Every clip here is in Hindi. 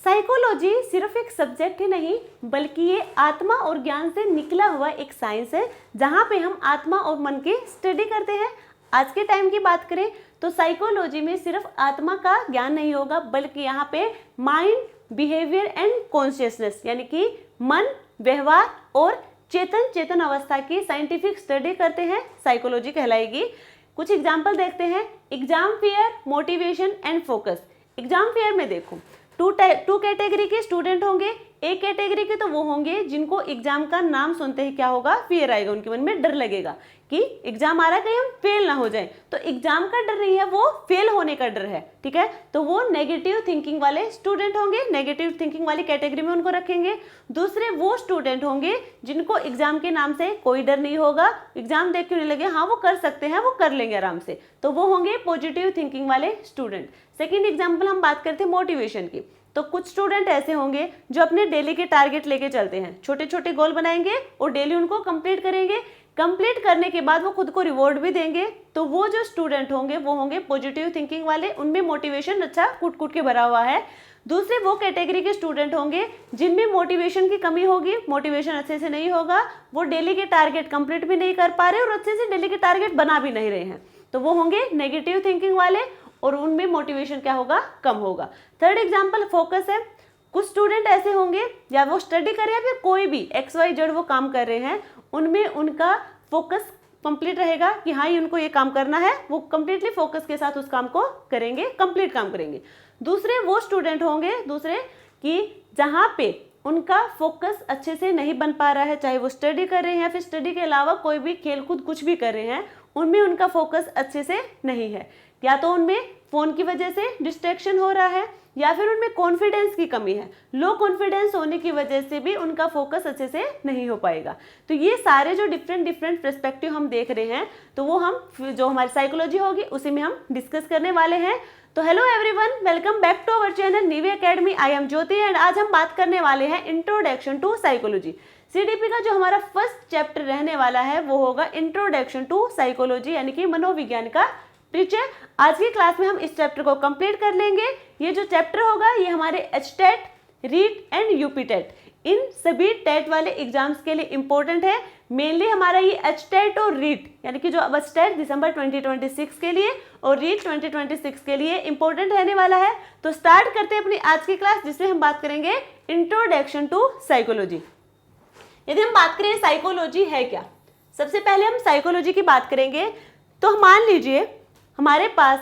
साइकोलॉजी सिर्फ एक सब्जेक्ट ही नहीं बल्कि ये आत्मा और ज्ञान से निकला हुआ एक साइंस है जहाँ पे हम आत्मा और मन की स्टडी करते हैं। आज के टाइम की बात करें तो साइकोलॉजी में सिर्फ आत्मा का ज्ञान नहीं होगा बल्कि यहाँ पे माइंड, बिहेवियर एंड कॉन्शियसनेस यानी कि मन, व्यवहार और चेतन अवस्था की साइंटिफिक स्टडी करते हैं, साइकोलॉजी कहलाएगी। कुछ एग्जाम्पल देखते हैं। Exam fear, motivation and focus. Exam fear में देखो टू कैटेगरी के स्टूडेंट होंगे। एक कैटेगरी के तो वो होंगे जिनको एग्जाम का नाम सुनते ही क्या होगा, फियर आएगा, उनके मन में डर लगेगा कि एग्जाम आ रहा है कहीं हम फेल ना हो जाए। तो एग्जाम का डर नहीं है, वो फेल होने का डर है, ठीक है। तो वो नेगेटिव थिंकिंग वाले स्टूडेंट होंगे, नेगेटिव थिंकिंग वाली कैटेगरी में उनको रखेंगे। दूसरे वो स्टूडेंट होंगे जिनको एग्जाम के नाम से कोई डर नहीं होगा, एग्जाम देख के उन्हें लगे हाँ वो कर सकते हैं, वो कर लेंगे आराम से, तो वो होंगे पॉजिटिव थिंकिंग वाले स्टूडेंट। सेकेंड एग्जाम्पल हम बात करते हैं मोटिवेशन की। तो कुछ स्टूडेंट ऐसे होंगे जो अपने डेली के टारगेट लेके चलते हैं, छोटे छोटे गोल बनाएंगे और डेली उनको कंप्लीट करेंगे। कंप्लीट करने के बाद वो खुद को रिवॉर्ड भी देंगे। तो वो जो स्टूडेंट होंगे वो होंगे पॉजिटिव थिंकिंग वाले, उनमें मोटिवेशन अच्छा कूट कूट के भरा हुआ है। दूसरे वो कैटेगरी के स्टूडेंट होंगे जिनमें मोटिवेशन की कमी होगी, मोटिवेशन अच्छे से नहीं होगा, वो डेली के टारगेट कंप्लीट भी नहीं कर पा रहे और अच्छे से डेली के टारगेट बना भी नहीं रहे हैं, तो वो होंगे नेगेटिव थिंकिंग वाले और उनमें मोटिवेशन क्या होगा, कम होगा। थर्ड एग्जाम्पल फोकस है। कुछ स्टूडेंट ऐसे होंगे या वो स्टडी कर रहे हैं फिर कोई भी XYZ वो काम कर रहे हैं, उनमें उनका फोकस कंप्लीट रहेगा कि हाँ ये उनको ये काम करना है, वो कंप्लीटली फोकस के साथ उस काम को करेंगे, कंप्लीट काम करेंगे। दूसरे वो स्टूडेंट होंगे कि जहाँ पे उनका फोकस अच्छे से नहीं बन पा रहा है, चाहे वो स्टडी कर रहे हैं या फिर स्टडी के अलावा कोई भी खेल कूद कुछ भी कर रहे हैं, उनमें उनका फोकस अच्छे से नहीं है, या तो उनमें फोन की वजह से डिस्ट्रैक्शन हो रहा है या फिर उनमें कॉन्फिडेंस की कमी है, लो कॉन्फिडेंस होने की वजह से भी उनका फोकस अच्छे से नहीं हो पाएगा। तो ये सारे जो डिफरेंट पर्सपेक्टिव हम देख रहे हैं तो वो हम जो हमारी साइकोलॉजी होगी उसी में हम डिस्कस करने वाले हैं। तो hello everyone, welcome back to our channel Nivi Academy. I am Jyoti and आज हम बात करने वाले हैं इंट्रोडक्शन टू साइकोलॉजी। CDP का जो हमारा फर्स्ट चैप्टर रहने वाला है वो होगा इंट्रोडक्शन टू साइकोलॉजी यानी कि मनोविज्ञान का परिचय। आज की क्लास में हम इस चैप्टर को कंप्लीट कर लेंगे। ये जो चैप्टर होगा ये हमारे HTET, रीट एंड UPTET इन सभी टेट वाले एग्जाम्स के लिए इंपॉर्टेंट है। मेनली हमारा ये HTET और रीट यानी कि जो अब HTET दिसंबर 2026 के लिए और रीट 2026 के लिए इंपॉर्टेंट रहने वाला है। तो स्टार्ट करते हैं अपनी आज की क्लास जिसमें हम बात करेंगे इंट्रोडक्शन टू साइकोलॉजी। यदि हम बात करें साइकोलॉजी है क्या, सबसे पहले हम साइकोलॉजी की बात करेंगे। तो मान लीजिए हमारे पास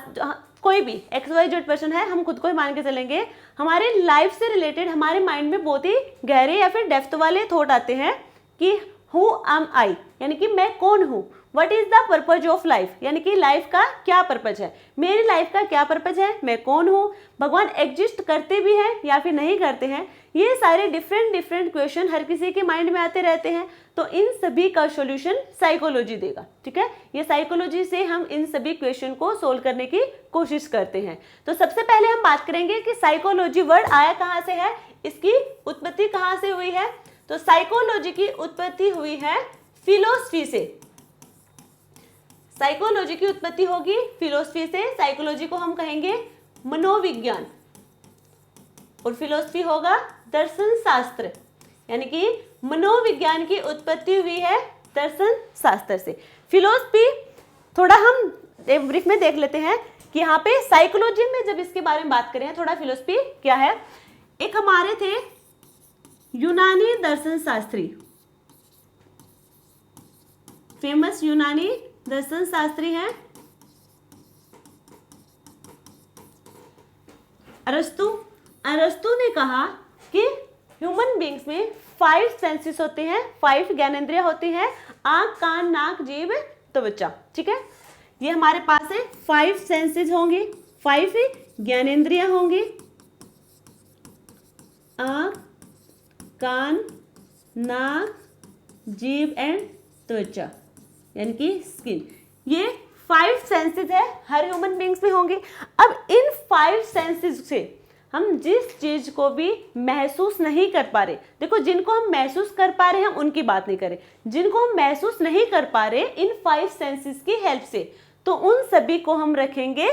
कोई भी XYZ पर्सन है, हम खुद को ही मान के चलेंगे, हमारे लाइफ से रिलेटेड हमारे माइंड में बहुत ही गहरे या फिर डेप्थ वाले थॉट आते हैं कि हु एम आई यानी कि मैं कौन हूँ, what is the purpose of life यानी कि लाइफ का क्या पर्पज है, मेरी लाइफ का क्या पर्पज है, मैं कौन हूँ, भगवान एग्जिस्ट करते भी हैं या फिर नहीं करते हैं। ये सारे डिफरेंट क्वेश्चन हर किसी के माइंड में आते रहते हैं। तो इन सभी का सॉल्यूशन साइकोलॉजी देगा, ठीक है। ये साइकोलॉजी से हम इन सभी क्वेश्चन को सोल्व करने की कोशिश करते हैं। तो सबसे पहले हम बात करेंगे कि साइकोलॉजी वर्ड आया कहाँ से है, इसकी उत्पत्ति कहाँ से हुई है। तो साइकोलॉजी की उत्पत्ति हुई है फिलोसफी से। साइकोलॉजी की उत्पत्ति होगी फिलोसफी से। साइकोलॉजी को हम कहेंगे मनोविज्ञान और फिलोसफी होगा दर्शन शास्त्र, यानी कि मनोविज्ञान की उत्पत्ति हुई है दर्शन शास्त्र से। फिलोसफी थोड़ा हम ब्रीफ में देख लेते हैं कि यहाँ पे साइकोलॉजी में जब इसके बारे में बात करें थोड़ा फिलोसफी क्या है। एक हमारे थे यूनानी दर्शन शास्त्री, फेमस यूनानी दर्शन शास्त्री हैं अरस्तु। अरस्तु ने कहा कि ह्यूमन बींग्स में 5 सेंसेस होते हैं, 5 ज्ञानेंद्रियां होती हैं, आंख, कान, नाक, जीभ, त्वचा, ठीक है। ये हमारे पास है 5 सेंसेस होंगी, 5 ज्ञानेंद्रियां होंगी, आंख, कान, नाक, जीभ एंड त्वचा यानी कि स्किन। ये 5 सेंसेस है, हर ह्यूमन बींग्स में होंगे। अब इन 5 सेंसेस से हम जिस चीज को भी महसूस नहीं कर पा रहे, देखो जिनको हम महसूस कर पा रहे हैं हम उनकी बात नहीं करें, जिनको हम महसूस नहीं कर पा रहे इन 5 सेंसेस की हेल्प से, तो उन सभी को हम रखेंगे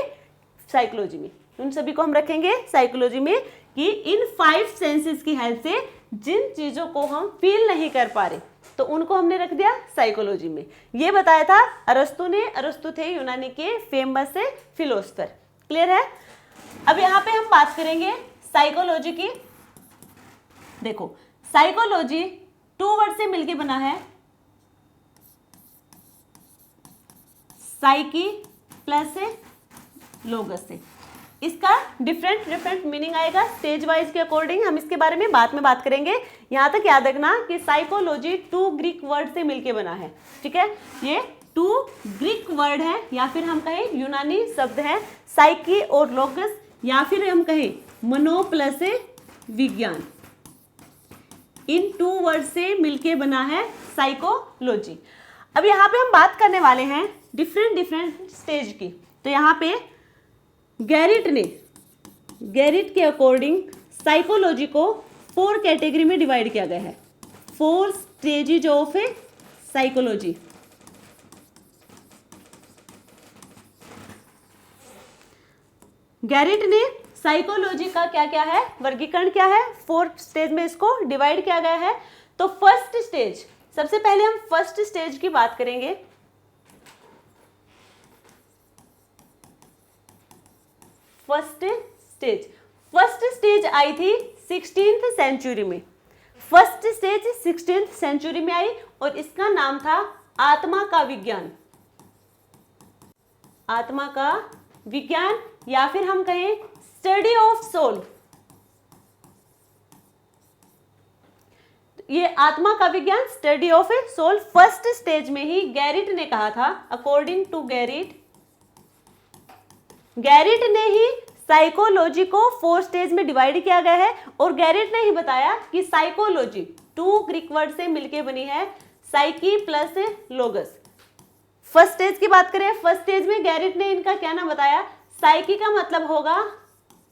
साइकोलॉजी में। उन सभी को हम रखेंगे साइकोलॉजी में कि इन 5 सेंसेस की हेल्प से जिन चीजों को हम फील नहीं कर पा रहे तो उनको हमने रख दिया साइकोलॉजी में। ये बताया था अरस्तु ने। अरस्तु थे यूनानी के फेमस फिलोसफर। क्लियर है? अब यहाँ पे हम बात करेंगे साइकोलॉजी की। देखो, साइकोलॉजी 2 वर्ड से मिलके बना है, साइकी प्लस लोगस से। इसका डिफरेंट मीनिंग आएगा स्टेज वाइज के अकॉर्डिंग, हम इसके बारे में बाद में बात करेंगे। यहां तक याद रखना कि साइकोलॉजी 2 ग्रीक वर्ड से मिलके बना है। ठीक है, ये 2 ग्रीक वर्ड है या फिर हम कहें यूनानी शब्द है, साइकी और लोगस, या फिर हम कहें मनो प्लस विज्ञान। इन 2 वर्ड से मिलके बना है साइकोलॉजी। अब यहाँ पे हम बात करने वाले हैं डिफरेंट स्टेज की। तो यहाँ पे गैरिट के अकॉर्डिंग साइकोलॉजी को 4 कैटेगरी में डिवाइड किया गया है। 4 स्टेजेज ऑफ साइकोलॉजी। गैरिट ने साइकोलॉजी का क्या क्या है, वर्गीकरण क्या है, 4 स्टेज में इसको डिवाइड किया गया है। तो फर्स्ट स्टेज, सबसे पहले हम फर्स्ट स्टेज की बात करेंगे। फर्स्ट स्टेज आई थी 16th सेंचुरी में। फर्स्ट स्टेज 16th सेंचुरी में आई और इसका नाम था आत्मा का विज्ञान। आत्मा का विज्ञान या फिर हम कहें स्टडी ऑफ सोल। ये आत्मा का विज्ञान, study of soul, first stage में ही गैरिट ने कहा था। अकॉर्डिंग टू गैरिट ने ही साइकोलॉजी को 4 स्टेज में डिवाइड किया गया है और गैरिट ने ही बताया कि साइकोलॉजी 2 ग्रीक वर्ड से मिलके बनी है, साइकी प्लस लोगस। फर्स्ट स्टेज की बात करें, फर्स्ट स्टेज में गैरिट ने इनका क्या नाम बताया, साइकी का मतलब होगा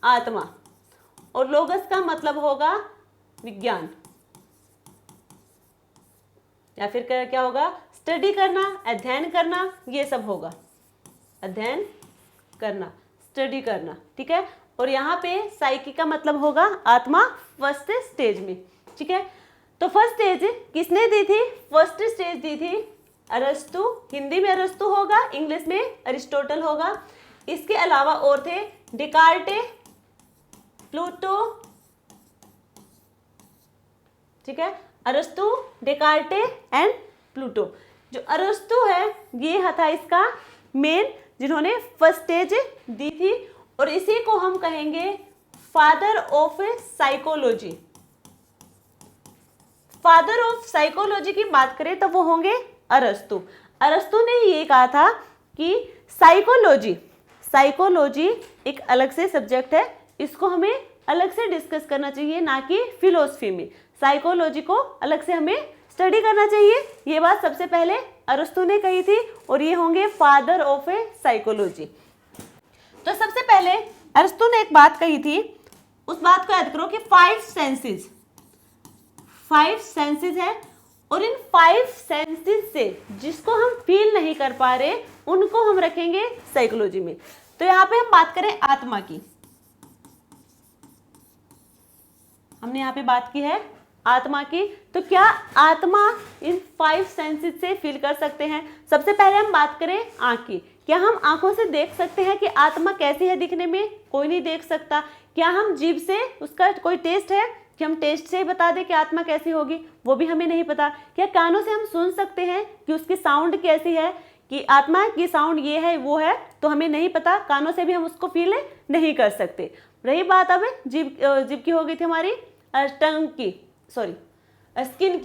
आत्मा और लोगस का मतलब होगा विज्ञान, या फिर क्या होगा, स्टडी करना, अध्ययन करना, ये सब होगा, अध्ययन करना, स्टडी करना। ठीक है, और यहाँ पे साइकी का मतलब होगा आत्मा फर्स्ट स्टेज में। ठीक है, तो फर्स्ट स्टेज किसने दी थी, फर्स्ट स्टेज दी थी अरस्तु। हिंदी में अरस्तु होगा, इंग्लिश में अरिस्टोटल होगा। इसके अलावा और थे डेकार्टे, प्लूटो। ठीक है, अरस्तु, डेकार्टे एंड प्लूटो। जो अरस्तु है ये था इसका मेन, जिन्होंने फर्स्ट स्टेज दी थी और इसी को हम कहेंगे father of psychology. Father of psychology की बात करें तो वो होंगे अरस्तु। अरस्तु ने ये कहा था कि साइकोलॉजी एक अलग से सब्जेक्ट है, इसको हमें अलग से डिस्कस करना चाहिए, ना कि फिलोसफी में। साइकोलॉजी को अलग से हमें स्टडी करना चाहिए। ये बात सबसे पहले अरस्तु ने कही थी और ये होंगे फादर ऑफ साइकोलॉजी। तो सबसे पहले अरस्तु ने एक बात कही थी, उस बात को याद करो कि 5 सेंसेस है और इन 5 सेंसेस से जिसको हम फील नहीं कर पा रहे उनको हम रखेंगे साइकोलॉजी में। तो यहाँ पे हम बात करें आत्मा की, हमने यहाँ पे बात की है आत्मा की। तो क्या आत्मा इन 5 सेंसेस से फील कर सकते हैं? सबसे पहले हम बात करें आंख की। क्या हम आंखों से देख सकते हैं कि आत्मा कैसी है दिखने में? कोई नहीं देख सकता। क्या हम जीभ से, उसका कोई टेस्ट है कि हम टेस्ट से बता दें कि आत्मा कैसी होगी? वो भी हमें नहीं पता। क्या कानों से हम सुन सकते हैं कि उसकी साउंड कैसी है, कि आत्मा की साउंड ये है वो है? तो हमें नहीं पता, कानों से भी हम उसको फील नहीं कर सकते। रही बात अब जीभ की हो गई थी हमारी, टंग की, सॉरी स्किन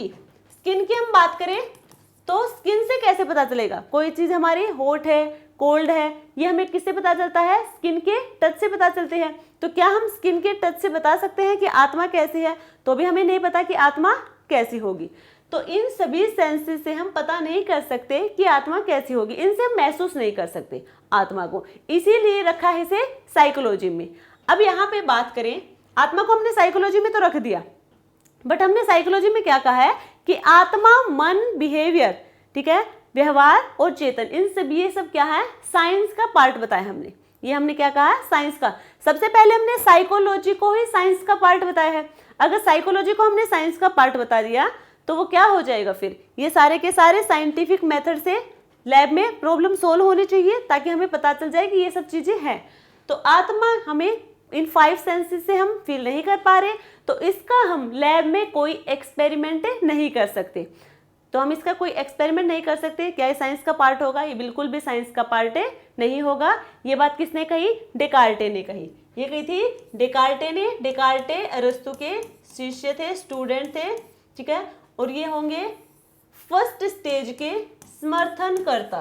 की हम बात करें तो स्किन से कैसे पता चलेगा कोई चीज़ हमारी हॉट है, कोल्ड है? ये हमें किससे पता चलता है? स्किन के टच से पता चलते हैं। तो क्या हम स्किन के टच से बता सकते हैं कि आत्मा कैसी है? तो भी हमें नहीं पता कि आत्मा कैसी होगी। तो इन सभी सेंसेस से हम पता नहीं कर सकते कि आत्मा कैसी होगी, इनसे हम महसूस नहीं कर सकते आत्मा को, इसीलिए रखा है इसे साइकोलॉजी में। अब यहाँ पे बात करें, आत्मा को हमने साइकोलॉजी में तो रख दिया, बट हमने साइकोलॉजी में क्या कहा है कि आत्मा, मन, बिहेवियर, ठीक है, व्यवहार और चेतन, इन सब ये सब क्या है, साइंस का पार्ट बताया हमने। ये हमने क्या कहा, साइंस का। सबसे पहले हमने साइकोलॉजी को ही साइंस का पार्ट बताया है। अगर साइकोलॉजी को हमने साइंस का पार्ट बता दिया तो वो क्या हो जाएगा, फिर ये सारे के सारे साइंटिफिक मेथड से लैब में प्रॉब्लम सोल्व होनी चाहिए ताकि हमें पता चल जाए कि ये सब चीजें हैं। तो आत्मा हमें इन 5 सेंसेस से हम फील नहीं कर पा रहे, तो इसका हम लैब में कोई एक्सपेरिमेंट नहीं कर सकते। तो हम इसका कोई एक्सपेरिमेंट नहीं कर सकते। क्या ये साइंस का पार्ट होगा? ये बिल्कुल भी साइंस का पार्ट नहीं होगा। ये बात किसने कही? डेकार्टे ने कही। ये कही थी डेकार्टे ने। डेकार्टे अरस्तु के शिष्य थे, स्टूडेंट थे, ठीक है। और ये होंगे फर्स्ट स्टेज के समर्थनकर्ता,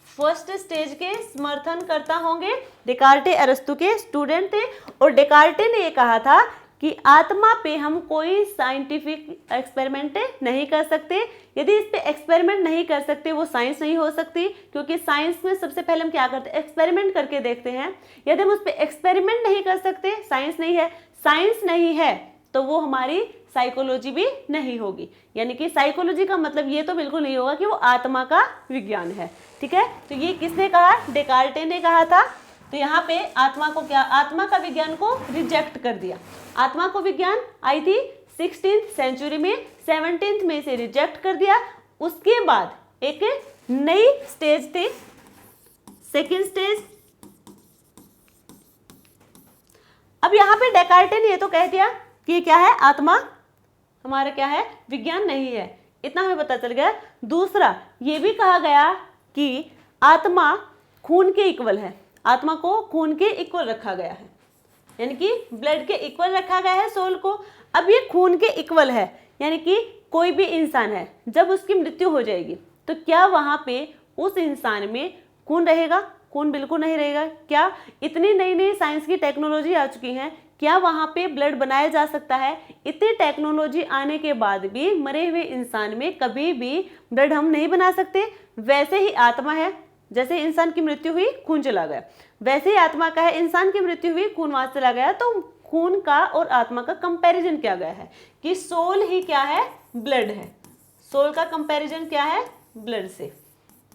फर्स्ट स्टेज के समर्थनकर्ता होंगे। डेकार्टे अरस्तु के स्टूडेंट थे और डेकार्टे ने ये कहा था कि आत्मा पे हम कोई साइंटिफिक एक्सपेरिमेंट नहीं कर सकते। यदि इस पे एक्सपेरिमेंट नहीं कर सकते वो साइंस नहीं हो सकती, क्योंकि साइंस में सबसे पहले हम क्या करते हैं, एक्सपेरिमेंट करके देखते हैं। यदि हम उस पे एक्सपेरिमेंट नहीं कर सकते, साइंस नहीं है, साइंस नहीं है तो वो हमारी साइकोलॉजी भी नहीं होगी। यानी कि साइकोलॉजी का मतलब ये तो बिल्कुल नहीं होगा कि वो आत्मा का विज्ञान है, ठीक है। तो ये किसने कहा? डेकार्टे ने कहा था। तो यहाँ पे आत्मा को क्या, आत्मा का विज्ञान को रिजेक्ट कर दिया। आत्मा को विज्ञान आई थी 16th सेंचुरी में, 17th में से रिजेक्ट कर दिया। उसके बाद एक नई स्टेज थी, सेकेंड स्टेज। अब यहाँ पे डेकार्टे ने ये तो कह दिया कि क्या है, आत्मा हमारा क्या है, विज्ञान नहीं है, इतना हमें पता चल गया। दूसरा ये भी कहा गया कि आत्मा खून के इक्वल है, आत्मा को खून के इक्वल रखा गया है, यानी कि ब्लड के इक्वल रखा गया है सोल को। अब ये खून के इक्वल है, यानी कि कोई भी इंसान है, जब उसकी मृत्यु हो जाएगी तो क्या वहाँ पे उस इंसान में खून रहेगा? खून बिल्कुल नहीं रहेगा। क्या इतनी नई नई साइंस की टेक्नोलॉजी आ चुकी है, क्या वहाँ पे ब्लड बनाया जा सकता है? इतनी टेक्नोलॉजी आने के बाद भी मरे हुए इंसान में कभी भी ब्लड हम नहीं बना सकते। वैसे ही आत्मा है, जैसे इंसान की मृत्यु हुई खून चला गया, वैसे ही आत्मा का है, इंसान की मृत्यु हुई खून वहां चला गया। तो खून का और आत्मा का कंपैरिजन किया गया है कि सोल ही क्या है, ब्लड है। सोल का कंपैरिजन क्या है, ब्लड से,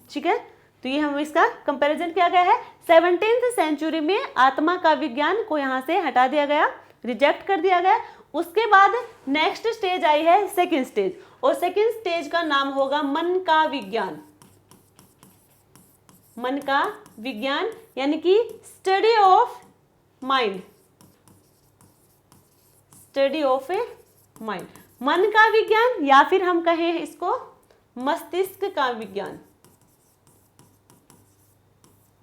ठीक है। तो ये हम इसका कंपैरिजन किया गया है। 17th सेंचुरी में आत्मा का विज्ञान को यहाँ से हटा दिया गया, रिजेक्ट कर दिया गया। उसके बाद नेक्स्ट स्टेज आई है सेकेंड स्टेज, और सेकेंड स्टेज का नाम होगा मन का विज्ञान। मन का विज्ञान यानी कि study of mind, study of a mind, मन का विज्ञान, या फिर हम कहें इसको मस्तिष्क का विज्ञान।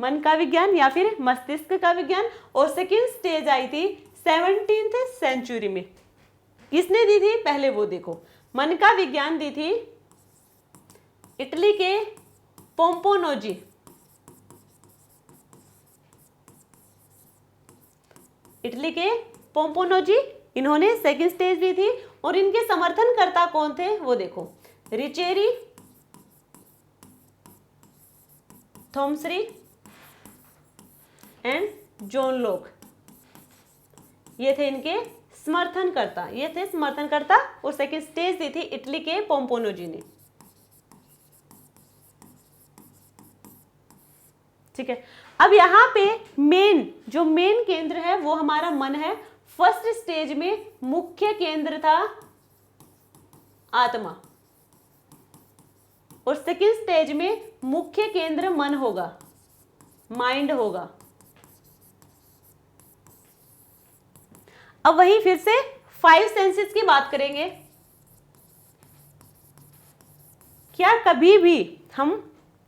मन का विज्ञान या फिर मस्तिष्क का विज्ञान। और सेकेंड स्टेज आई थी 17th सेंचुरी में। किसने दी थी पहले वो देखो। मन का विज्ञान दी थी इटली के पोम्पोनोजी, इटली के पोम्पोनोजी, इन्होंने सेकेंड स्टेज दी थी। और इनके समर्थनकर्ता कौन थे वो देखो, रिचेरी, थॉमसरी एंड जॉन लॉक, ये थे इनके समर्थनकर्ता, ये थे समर्थनकर्ता। और सेकेंड स्टेज दी थी इटली के पोम्पोनोजी ने, ठीक है। अब यहाँ पे जो मेन केंद्र है वो हमारा मन है। फर्स्ट स्टेज में मुख्य केंद्र था आत्मा, और सेकेंड स्टेज में मुख्य केंद्र मन होगा, माइंड होगा। अब वहीं फिर से 5 सेंसेस की बात करेंगे। क्या कभी भी हम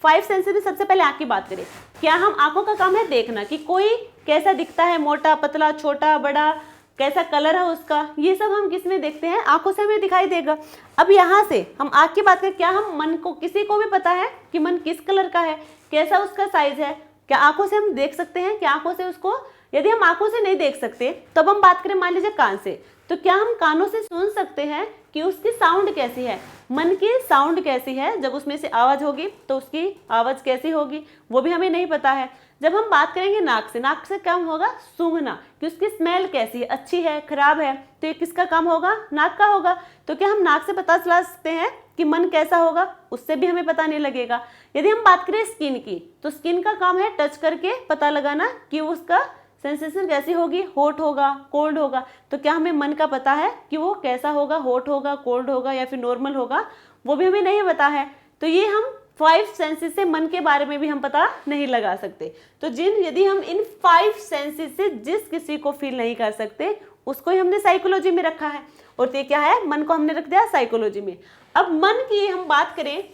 5 सेंसेस में सबसे पहले आंख की बात करें, क्या हम आंखों का काम है देखना कि कोई कैसा दिखता है, मोटा पतला छोटा बड़ा, कैसा कलर है उसका, ये सब हम किस में देखते हैं, आंखों से हमें दिखाई देगा। अब यहाँ से हम आंख की बात करें, क्या हम मन को, किसी को भी पता है कि मन किस कलर का है, कैसा उसका साइज है, क्या आंखों से हम देख सकते हैं? क्या आंखों से उसको, यदि हम आंखों से नहीं देख सकते तब हम बात करें मान लीजिए कान से, तो क्या हम कानों से सुन सकते हैं कि उसकी साउंड कैसी है, मन की साउंड कैसी है, जब उसमें से आवाज होगी तो उसकी आवाज कैसी होगी वो भी हमें नहीं पता है। जब हम बात करेंगे नाक से क्या होगा, सूंघना, कि उसकी स्मेल कैसी है, अच्छी है, खराब है, तो ये किसका काम होगा, नाक का होगा। तो क्या हम नाक से पता चला सकते हैं कि मन कैसा होगा, उससे भी हमें पता नहीं लगेगा। यदि हम बात करें स्किन की, तो स्किन का काम है टच करके पता लगाना कि उसका सेंसेशन कैसी होगी, हॉट होगा, कोल्ड होगा। तो क्या हमें मन का पता है कि वो कैसा होगा, हॉट होगा, कोल्ड होगा या फिर नॉर्मल होगा, वो भी हमें नहीं पता है। तो ये हम 5 सेंसेस से मन के बारे में भी हम पता नहीं लगा सकते। तो यदि हम इन 5 सेंसेस से जिस किसी को फील नहीं कर सकते, उसको ही हमने साइकोलॉजी में रखा है। और ये क्या है, मन को हमने रख दिया साइकोलॉजी में। अब मन की हम बात करें,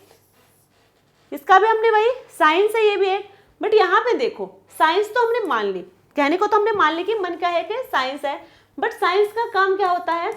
इसका भी हमने वही साइंस है, ये भी है। बट यहाँ पे देखो, साइंस तो हमने मान ली, कहने को तो हमने मान ली कि मन क्या है कि साइंस है, बट साइंस का काम क्या होता है,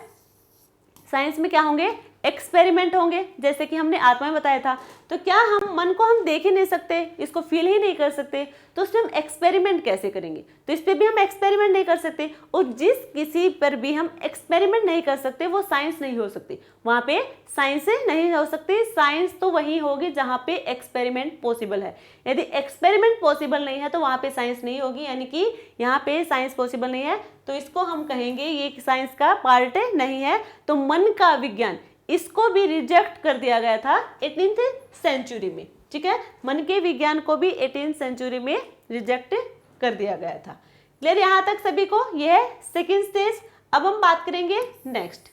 साइंस में क्या होंगे, एक्सपेरिमेंट होंगे, जैसे कि हमने आत्मा में बताया था। तो क्या हम मन को हम देख ही नहीं सकते, इसको फील ही नहीं कर सकते, तो उसमें हम एक्सपेरिमेंट कैसे करेंगे, तो इस पर भी हम एक्सपेरिमेंट नहीं कर सकते। और जिस किसी पर भी हम एक्सपेरिमेंट नहीं कर सकते वो साइंस नहीं हो सकती, वहाँ पे साइंस नहीं हो सकती। साइंस तो वही होगी जहाँ पे एक्सपेरिमेंट पॉसिबल है। यदि एक्सपेरिमेंट पॉसिबल नहीं है तो वहाँ पे साइंस नहीं होगी, यानी कि यहाँ पे साइंस पॉसिबल नहीं है, तो इसको हम कहेंगे ये साइंस का पार्ट नहीं है। तो मन का विज्ञान, इसको भी रिजेक्ट कर दिया गया था 18th सेंचुरी में, ठीक है। मन के विज्ञान को भी 18th सेंचुरी में रिजेक्ट कर दिया गया था। क्लियर यहाँ तक सभी को, यह है सेकेंड स्टेज। अब हम बात करेंगे नेक्स्ट,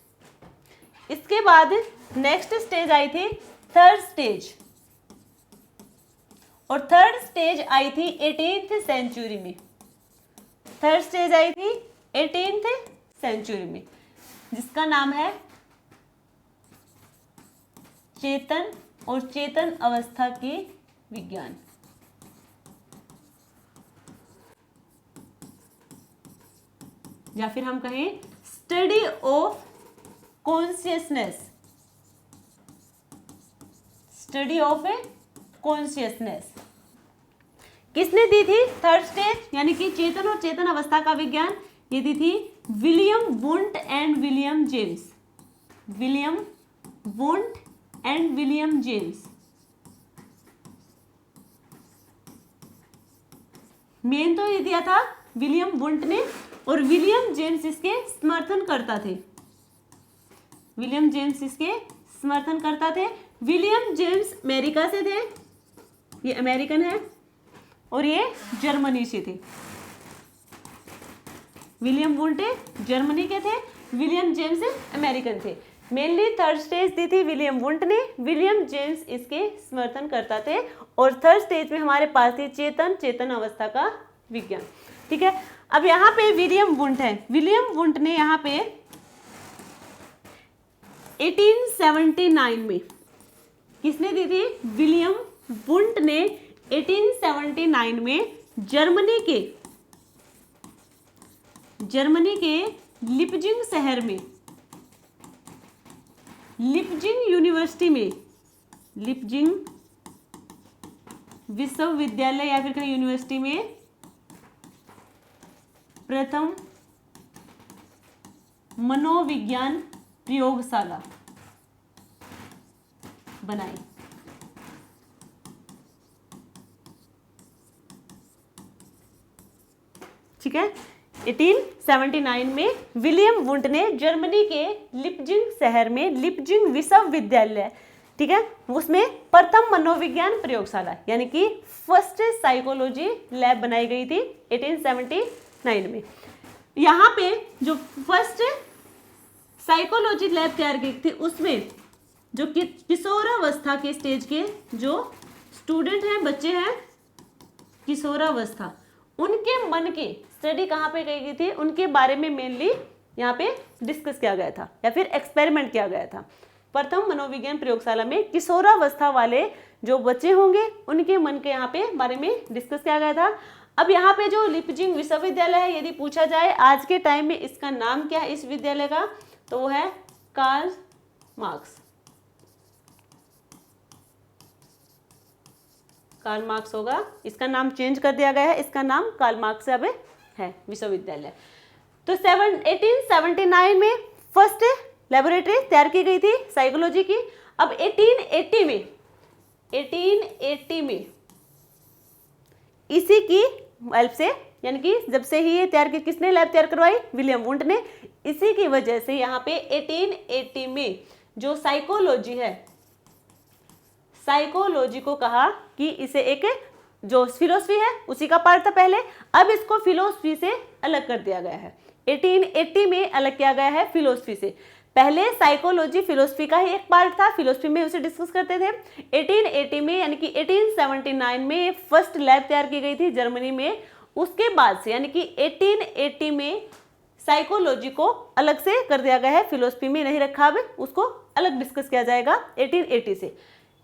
इसके बाद नेक्स्ट स्टेज आई थी थर्ड स्टेज, और थर्ड स्टेज आई थी 18th सेंचुरी में। थर्ड स्टेज आई थी 18th सेंचुरी में, जिसका नाम है चेतन और चेतन अवस्था के विज्ञान। या फिर हम कहें study of consciousness, study of consciousness. किसने दी थी थर्ड स्टेज, यानी कि चेतन और चेतन अवस्था का विज्ञान? ये दी थी William Wundt and William James, William Wundt and William James. Main तो ये दिया था विलियम वुंट ने, और विलियम जेम्स इसके समर्थन करता थे, विलियम जेम्स इसके समर्थन करता थे। विलियम जेम्स अमेरिका से थे, ये अमेरिकन है, और ये जर्मनी से थे। विलियम वुंट जर्मनी के थे, विलियम जेम्स अमेरिकन थे। मेनली थर्ड स्टेज दी थी विलियम वुंट ने, विलियम जेम्स इसके समर्थन करता थे। और थर्ड स्टेज में हमारे पास थी चेतन, चेतन अवस्था का विज्ञान, ठीक है। अब यहाँ पे विलियम वुंट है, विलियम वुंट ने यहाँ पे 1879 में, किसने दी थी, विलियम वुंट ने 1879 में जर्मनी के लिपजिंग शहर में, लिपजिंग यूनिवर्सिटी में, लिपजिंग विश्वविद्यालय या फिर कहीं यूनिवर्सिटी में प्रथम मनोविज्ञान प्रयोगशाला बनाई। ठीक है, 1879 में विलियम वुंट ने जर्मनी के लिपजिंग शहर में, लिपजिंग विश्वविद्यालय, ठीक है, उसमें प्रथम मनोविज्ञान प्रयोगशाला यानी कि फर्स्ट साइकोलॉजी लैब बनाई गई थी 1879 में। यहाँ पे जो फर्स्ट साइकोलॉजी लैब तैयार की थी उसमें जो किशोरावस्था के स्टेज के जो स्टूडेंट हैं, बच्चे हैं, किशोरावस्था, उनके मन की स्टडी कहाँ पे की गई थी, उनके बारे में मेनली यहाँ पे डिस्कस किया गया था या फिर एक्सपेरिमेंट किया गया था। प्रथम मनोविज्ञान प्रयोगशाला में किशोरावस्था वाले जो बच्चे होंगे उनके मन के यहाँ पे बारे में डिस्कस किया गया था। अब यहाँ पे जो लिपजिंग विश्वविद्यालय है, यदि पूछा जाए आज के टाइम में इसका नाम क्या है इस विद्यालय का, तो वो है कार्ल मार्क्स। कार्ल मार्क्स होगा, इसका नाम चेंज कर दिया गया है, इसका नाम कार्ल मार्क्स अब है विश्वविद्यालय। तो 1879 में फर्स्ट लेबोरेटरी तैयार की गई थी साइकोलॉजी की। अब 1880 में इसी की हेल्प से, यानी कि जब से ही ये तैयार की, किसने लैब तैयार करवाई? विलियम वुंट ने। इसी की वजह से यहाँ पे 1880 में जो साइकोलॉजी है, साइकोलॉजी को कहा कि इसे एक जो फिलोसफी है उसी का पार्ट था पहले, अब इसको फिलोसफी से अलग कर दिया गया है। 1880 में अलग किया गया है फिलोसफी से। पहले साइकोलॉजी फिलोसफी का ही एक पार्ट था, फिलोसफी में उसे डिस्कस करते थे। 1880 में यानी कि 1879 में फर्स्ट लैब तैयार की गई थी जर्मनी में। उसके बाद से यानी कि 1880 में साइकोलॉजी को अलग से कर दिया गया है, फिलोसफी में नहीं रखा, अब उसको अलग डिस्कस किया जाएगा 1880 से।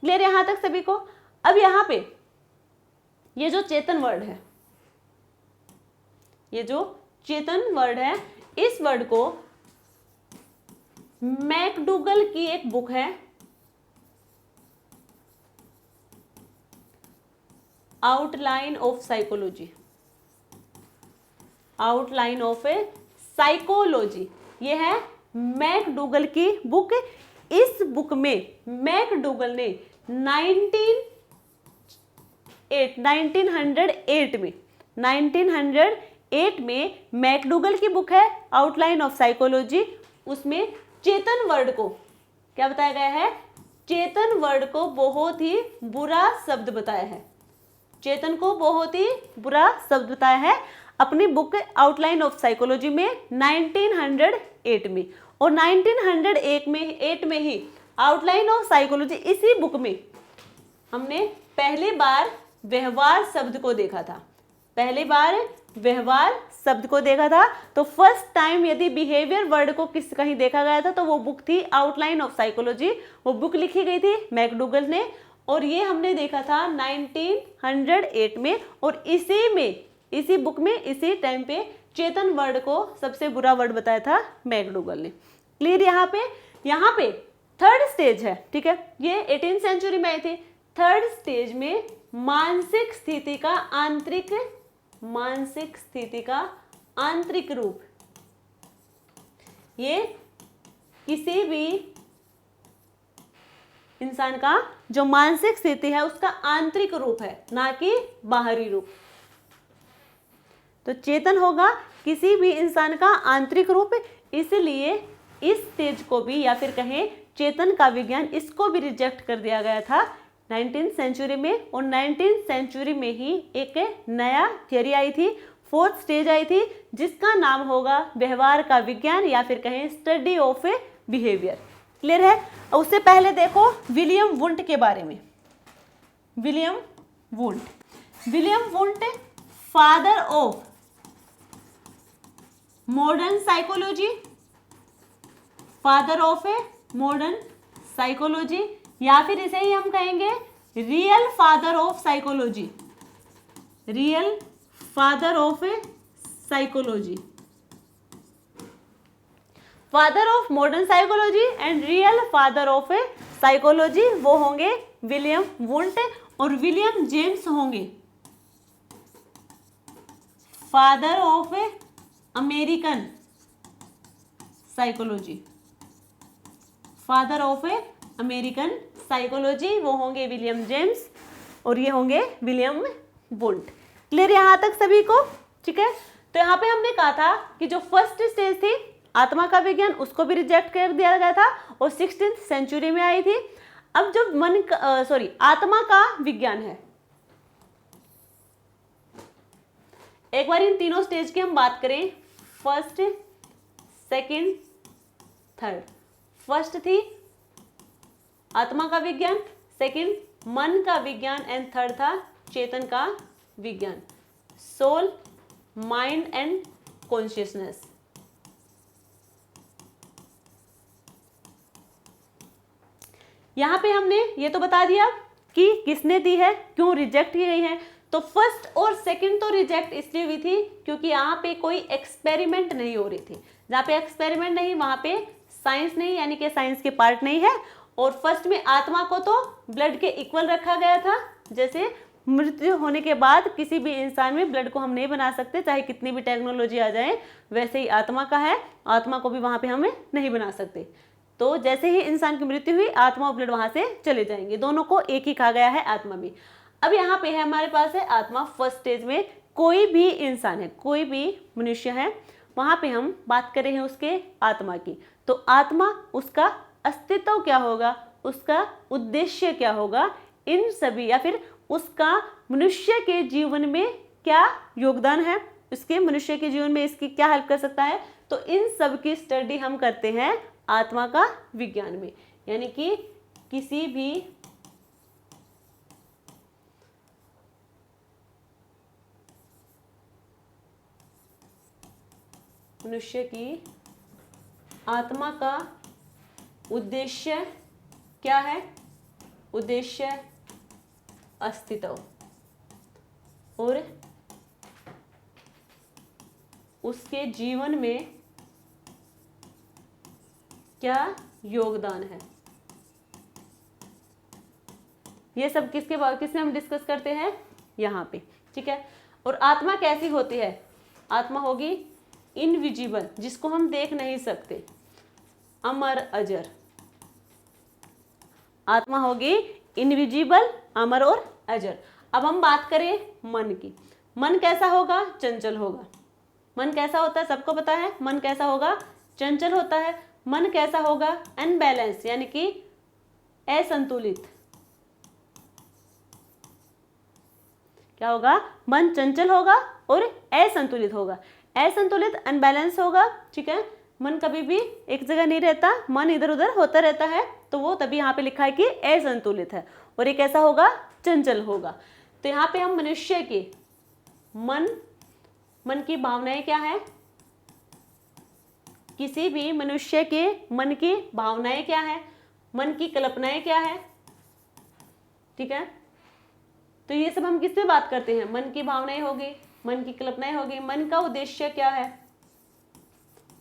क्लियर यहां तक सभी को? अब यहाँ पे ये जो चेतन वर्ड है, ये जो चेतन वर्ड है, इस वर्ड को मैकडूगल की एक बुक है, outline of psychology, outline of psychology, ये है मैकडूगल की बुक। इस बुक में मैकडूगल ने 1908 में मैकडूगल की बुक है आउटलाइन ऑफ साइकोलॉजी, उसमें चेतन वर्ड को क्या बताया गया है? चेतन वर्ड को बहुत ही बुरा शब्द बताया है, चेतन को बहुत ही बुरा शब्द बताया है अपनी बुक आउटलाइन ऑफ साइकोलॉजी में 1908 में। और 1908 में ही आउटलाइन ऑफ साइकोलॉजी, इसी बुक में हमने पहली बार व्यवहार शब्द को देखा था, पहली बार व्यवहार शब्द को देखा था। तो फर्स्ट टाइम यदि बिहेवियर वर्ड को कहीं देखा गया था तो वो बुक थी आउटलाइन ऑफ साइकोलॉजी, वो बुक लिखी गई थी मैकडूगल ने, और ये हमने देखा था 1908 में। और इसी बुक में इसी टाइम पे चेतन वर्ड को सबसे बुरा वर्ड बताया था मैकडूगल ने। क्लियर यहाँ पे थर्ड स्टेज है, ठीक है, ये 18th सेंचुरी में आई थी। थर्ड स्टेज में मानसिक स्थिति का आंतरिक रूप, ये किसी भी इंसान का जो मानसिक स्थिति है उसका आंतरिक रूप है, ना कि बाहरी रूप। तो चेतन होगा किसी भी इंसान का आंतरिक रूप, इसलिए इस स्टेज को भी, या फिर कहें चेतन का विज्ञान, इसको भी रिजेक्ट कर दिया गया था 19th सेंचुरी में। और 19th सेंचुरी में ही एक नया थियरी आई थी, फोर्थ स्टेज आई थी, जिसका नाम होगा व्यवहार का विज्ञान, या फिर कहें स्टडी ऑफ बिहेवियर। क्लियर है? उससे पहले देखो विलियम वुंट के बारे में। William Wundt father of modern psychology, father of modern psychology, या फिर इसे ही हम कहेंगे real father of psychology, real father of psychology, father of modern psychology and real father of psychology, वो होंगे विलियम वुंट। और विलियम जेम्स होंगे father of American psychology, father of American psychology, वो होंगे विलियम जेम्स, और ये होंगे विलियम वुंट। क्लियर यहाँ तक सभी को? ठीक है, तो यहाँ पे हमने कहा था कि जो फर्स्ट स्टेज थी आत्मा का विज्ञान, उसको भी रिजेक्ट कर दिया गया था और 16th सेंचुरी में आई थी। अब जो आत्मा का विज्ञान है, एक बार इन तीनों स्टेज की हम बात करें, फर्स्ट, सेकंड, थर्ड। फर्स्ट थी आत्मा का विज्ञान, सेकंड मन का विज्ञान, एंड थर्ड था चेतन का विज्ञान, सोल, माइंड एंड कॉन्शियसनेस। यहां पे हमने ये तो बता दिया कि किसने दी है, क्यों रिजेक्ट की गई है। तो फर्स्ट और सेकंड तो रिजेक्ट इसलिए हुई थी क्योंकि यहाँ पे कोई एक्सपेरिमेंट नहीं हो रही थी। जहाँ पे एक्सपेरिमेंट नहीं, वहाँ पे साइंस नहीं, यानी कि साइंस के पार्ट नहीं है। और फर्स्ट में आत्मा को तो ब्लड के इक्वल रखा गया था, जैसे मृत्यु होने के बाद किसी भी इंसान में ब्लड को हम नहीं बना सकते, चाहे कितनी भी टेक्नोलॉजी आ जाए, वैसे ही आत्मा का है, आत्मा को भी वहाँ पे हमें नहीं बना सकते। तो जैसे ही इंसान की मृत्यु हुई, आत्मा और ब्लड वहाँ से चले जाएंगे, दोनों को एक ही कहा गया है, आत्मा भी। अब यहाँ पे है हमारे पास है आत्मा फर्स्ट स्टेज में, कोई भी इंसान है, कोई भी मनुष्य है, वहां पे हम बात कर रहे हैं उसके आत्मा की। तो आत्मा, उसका अस्तित्व क्या होगा, उसका उद्देश्य क्या होगा, इन सभी, या फिर उसका मनुष्य के जीवन में क्या योगदान है, उसके मनुष्य के जीवन में इसकी क्या हेल्प कर सकता है, तो इन सब की स्टडी हम करते हैं आत्मा का विज्ञान में। यानी कि किसी भी मनुष्य की आत्मा का उद्देश्य क्या है, उद्देश्य अस्तित्व, और उसके जीवन में क्या योगदान है, ये सब किसमें हम डिस्कस करते हैं, यहाँ पे। ठीक है। और आत्मा कैसी होती है, आत्मा होगी इनविजिबल, जिसको हम देख नहीं सकते, अमर अजर। आत्मा होगी इनविजिबल, अमर और अजर। अब हम बात करें मन की। मन कैसा होगा, चंचल होगा। मन कैसा होता है, सबको पता है, मन कैसा होगा, चंचल होता है। मन कैसा होगा, अनबैलेंस, यानी कि असंतुलित। क्या होगा, मन चंचल होगा और असंतुलित होगा। असंतुलित, अनबैलेंस होगा। ठीक है। मन कभी भी एक जगह नहीं रहता, मन इधर उधर होता रहता है, तो वो तभी यहाँ पे लिखा है कि असंतुलित है। और एक ऐसा होगा, चंचल होगा। तो यहाँ पे हम मनुष्य के मन की भावनाएं क्या है, किसी भी मनुष्य के मन की भावनाएं क्या है, मन की कल्पनाएं क्या है। ठीक है। तो ये सब हम किस पे बात करते हैं, मन की भावनाएं होगी, मन की कल्पनाएं होगी, मन का उद्देश्य क्या है,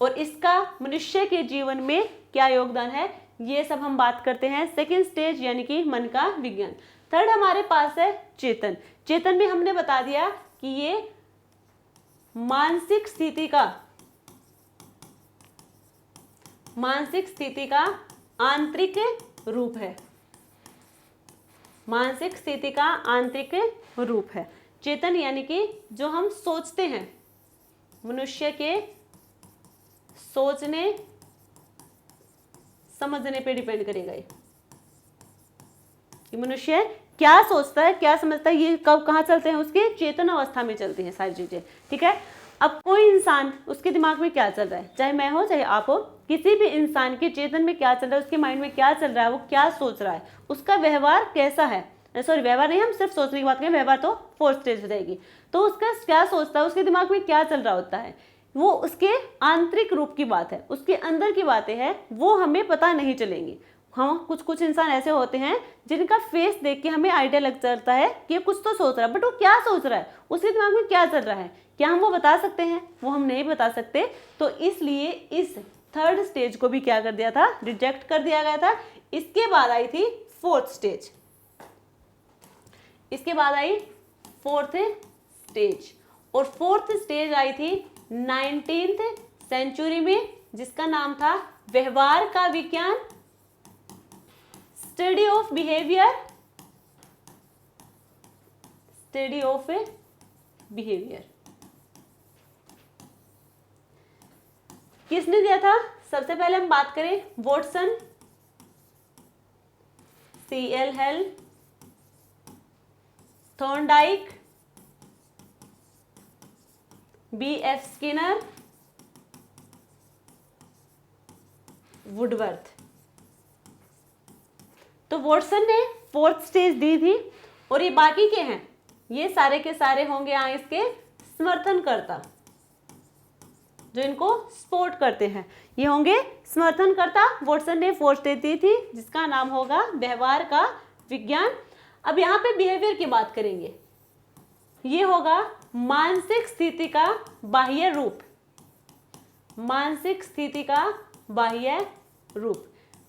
और इसका मनुष्य के जीवन में क्या योगदान है, ये सब हम बात करते हैं सेकंड स्टेज, यानी कि मन का विज्ञान। थर्ड हमारे पास है चेतन। चेतन भी हमने बता दिया कि ये मानसिक स्थिति का आंतरिक रूप है। मानसिक स्थिति का आंतरिक रूप है चेतन, यानी कि जो हम सोचते हैं, मनुष्य के सोचने समझने पे डिपेंड करेगा ये कि मनुष्य क्या सोचता है, क्या समझता है, ये कब कहाँ चलते हैं, उसके चेतन अवस्था में चलती हैं सारी चीजें। ठीक है। अब कोई इंसान, उसके दिमाग में क्या चल रहा है, चाहे मैं हो चाहे आप हो, किसी भी इंसान के चेतन में क्या चल रहा है, उसके माइंड में क्या चल रहा है, वो क्या सोच रहा है, उसका व्यवहार कैसा है, सॉरी व्यवहार नहीं, हम सिर्फ सोचने की बात करें, व्यवहार तो फोर्थ स्टेज हो जाएगी। तो उसका क्या सोचता है, उसके दिमाग में क्या चल रहा होता है, वो उसके आंतरिक रूप की बात है, उसके अंदर की बातें हैं, वो हमें पता नहीं चलेंगी। हाँ, कुछ इंसान ऐसे होते हैं जिनका फेस देख के हमें आइडिया लग जाता है कि कुछ तो सोच रहा है, बट वो क्या सोच रहा है, उसके दिमाग में क्या चल रहा है, क्या हम वो बता सकते हैं, वो हम नहीं बता सकते। तो इसलिए इस थर्ड स्टेज को भी क्या कर दिया था, रिजेक्ट कर दिया गया था। इसके बाद आई थी फोर्थ स्टेज, इसके बाद आई फोर्थ स्टेज, और फोर्थ स्टेज आई थी 19th सेंचुरी में, जिसका नाम था व्यवहार का विज्ञान, study of behaviour, study of behaviour. किसने दिया था, सबसे पहले हम बात करें Watson, C.L. Hello, Thorndike, B.F. Skinner, Woodworth. तो वॉटसन ने फोर्थ स्टेज दी थी, और ये बाकी के हैं, ये सारे के सारे होंगे यहाँ इसके समर्थनकर्ता, जो इनको सपोर्ट करते हैं, ये होंगे समर्थनकर्ता। वॉटसन ने फोर्थ स्टेज दी थी, जिसका नाम होगा व्यवहार का विज्ञान। अब यहाँ पे बिहेवियर की बात करेंगे, ये होगा मानसिक स्थिति का बाह्य रूप, मानसिक स्थिति का बाह्य रूप,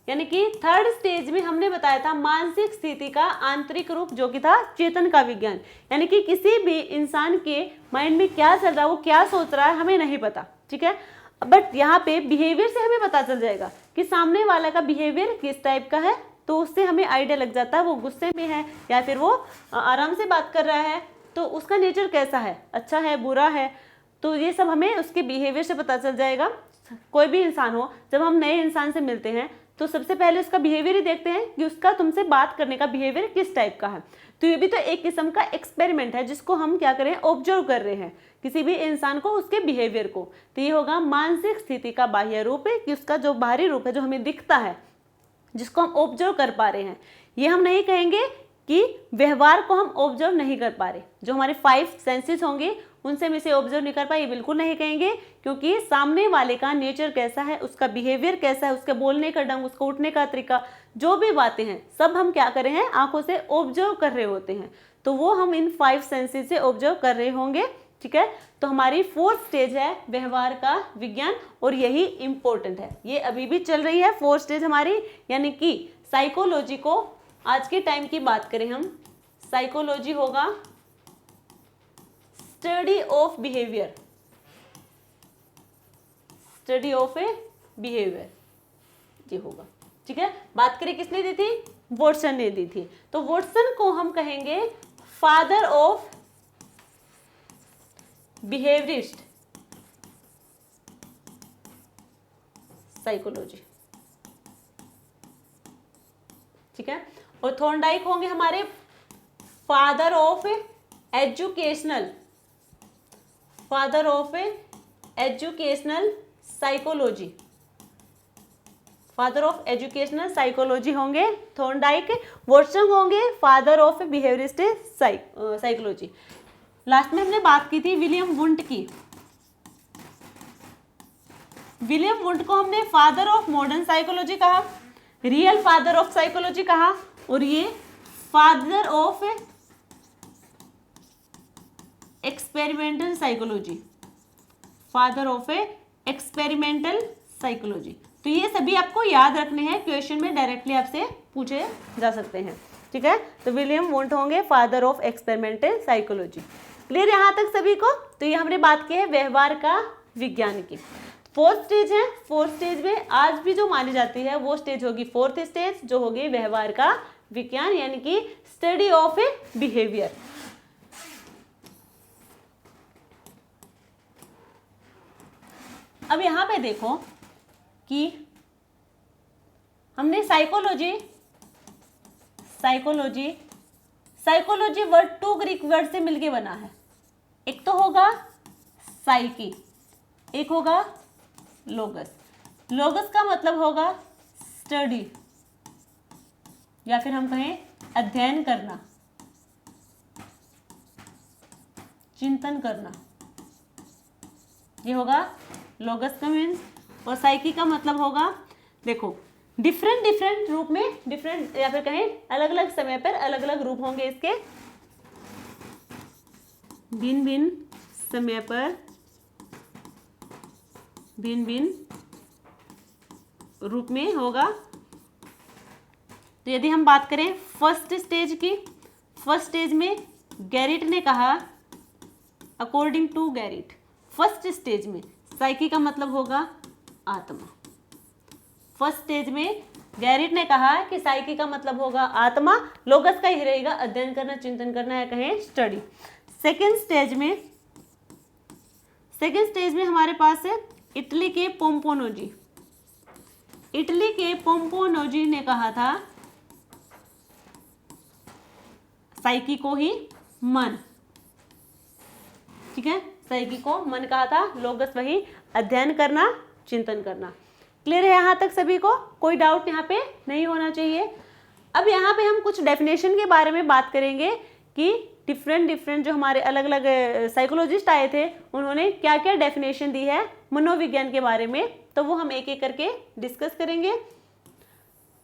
यानी कि थर्ड स्टेज में हमने बताया था मानसिक स्थिति का आंतरिक रूप, जो कि था चेतन का विज्ञान, यानी कि किसी भी इंसान के माइंड में क्या चल रहा है, वो क्या सोच रहा है, हमें नहीं पता। ठीक है। बट यहाँ पे बिहेवियर से हमें पता चल जाएगा कि सामने वाला का बिहेवियर किस टाइप का है, तो उससे हमें आइडिया लग जाता है वो गुस्से में है या फिर वो आराम से बात कर रहा है, तो उसका नेचर कैसा है, अच्छा है, बुरा है, तो ये सब हमें उसके बिहेवियर से पता चल जाएगा। कोई भी इंसान हो, जब हम नए इंसान से मिलते हैं तो सबसे पहले उसका बिहेवियर ही देखते हैं कि उसका तुमसे बात करने का बिहेवियर किस टाइप का है। तो ये भी तो एक किस्म का एक्सपेरिमेंट है जिसको हम क्या कर रहे हैं, ऑब्जर्व कर रहे हैं किसी भी इंसान को, उसके बिहेवियर को। तो ये होगा मानसिक स्थिति का बाह्य रूप है, कि उसका जो बाहरी रूप है जो हमें दिखता है, जिसको हम ऑब्जर्व कर पा रहे हैं। ये हम नहीं कहेंगे कि व्यवहार को हम ऑब्जर्व नहीं कर पा रहे, जो हमारे 5 सेंसेस होंगे उनसे हम इसे ऑब्जर्व नहीं कर पाए, ये बिल्कुल नहीं कहेंगे, क्योंकि सामने वाले का नेचर कैसा है, उसका बिहेवियर कैसा है, उसके बोलने का ढंग, उसका उठने का तरीका, जो भी बातें हैं सब हम क्या कर रहे हैं, आंखों से ऑब्जर्व कर रहे होते हैं। तो वो हम इन 5 सेंसेस से ऑब्जर्व कर रहे होंगे, ठीक है। तो हमारी 4th स्टेज है व्यवहार का विज्ञान, और यही इंपॉर्टेंट है, ये अभी भी चल रही है 4th स्टेज हमारी, यानी कि साइकोलॉजी को आज के टाइम की बात करें हम, साइकोलॉजी होगा study of behaviour, study of A behaviour ये होगा, ठीक है। बात करें किसने दी थी, वॉटसन ने दी थी। तो वॉटसन को हम कहेंगे फादर ऑफ बिहेवियरिस्ट साइकोलॉजी, ठीक है। और थॉर्नडाइक होंगे हमारे father of educational, father of educational psychology, father of educational psychology होंगे थॉर्नडाइक। वॉटसन होंगे father of behaviourist psychology. Last में हमने बात की थी विलियम वुंट की। विलियम वुंट को हमने फादर ऑफ मॉडर्न साइकोलॉजी कहा, रियल फादर ऑफ साइकोलॉजी कहा, और ये father of experimental psychology, father of experimental psychology. तो ये सभी आपको याद रखने हैं, क्वेश्चन में डायरेक्टली आपसे पूछे जा सकते हैं, ठीक है। तो विलियम वुंट होंगे father of experimental psychology. Clear यहाँ तक सभी को। तो ये हमने बात की है व्यवहार का विज्ञान की। 4th स्टेज है, 4th स्टेज में आज भी जो मानी जाती है वो स्टेज होगी 4th स्टेज, जो होगी व्यवहार का विज्ञान, यानी कि स्टडी ऑफ ए बिहेवियर। अब यहां पे देखो कि हमने साइकोलॉजी वर्ड 2 ग्रीक वर्ड से मिलके बना है। एक तो होगा साइकी, एक होगा लोगस। लोगस का मतलब होगा स्टडी, या फिर हम कहें अध्ययन करना, चिंतन करना, ये होगा लोगस का मीन्स। और साइकी का मतलब होगा, देखो डिफरेंट रूप में, डिफरेंट या फिर कहें अलग अलग समय पर अलग अलग रूप होंगे इसके, भिन्न भिन्न समय पर भिन्न भिन्न रूप में होगा। तो यदि हम बात करें फर्स्ट स्टेज की, फर्स्ट स्टेज में गैरिट ने कहा, according to Garrett, first stage में साइकी का मतलब होगा आत्मा। फर्स्ट स्टेज में गैरिट ने कहा कि साइकी का मतलब होगा आत्मा, लोगस का ही रहेगा अध्ययन करना, चिंतन करना, या कहें स्टडी। सेकेंड स्टेज में हमारे पास है इटली के पोम्पोनोजी। इटली के पोम्पोनोजी ने कहा था साइकी को ही मन, ठीक है, साइकी को मन कहा था, लोगस वही अध्ययन करना, चिंतन करना। क्लियर है यहाँ तक सभी को, कोई डाउट यहाँ पे नहीं होना चाहिए। अब यहाँ पे हम कुछ डेफिनेशन के बारे में बात करेंगे कि डिफरेंट जो हमारे अलग अलग साइकोलॉजिस्ट आए थे उन्होंने क्या क्या डेफिनेशन दी है मनोविज्ञान के बारे में, तो वो हम एक एक करके डिस्कस करेंगे।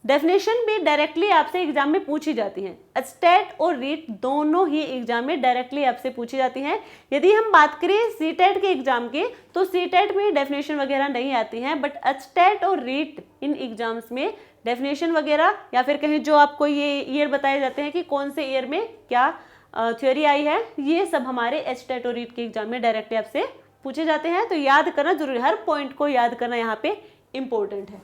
डेफिनेशन भी डायरेक्टली आपसे एग्जाम में पूछी जाती हैं। स्टेट और रीट दोनों ही एग्जाम में डायरेक्टली आपसे पूछी जाती हैं। यदि हम बात करें सीटेट के एग्जाम के, तो सीटेट में डेफिनेशन वगैरह नहीं आती हैं, बट स्टेट और रीट इन एग्जाम्स में डेफिनेशन वगैरह, या फिर कहीं जो आपको ये ईयर बताए जाते हैं कि कौन से ईयर में क्या थ्योरी आई है, ये सब हमारे स्टेट और रीट के एग्जाम में डायरेक्टली आपसे पूछे जाते हैं। तो याद करना जरूरी, हर पॉइंट को याद करना यहाँ पे इम्पोर्टेंट है।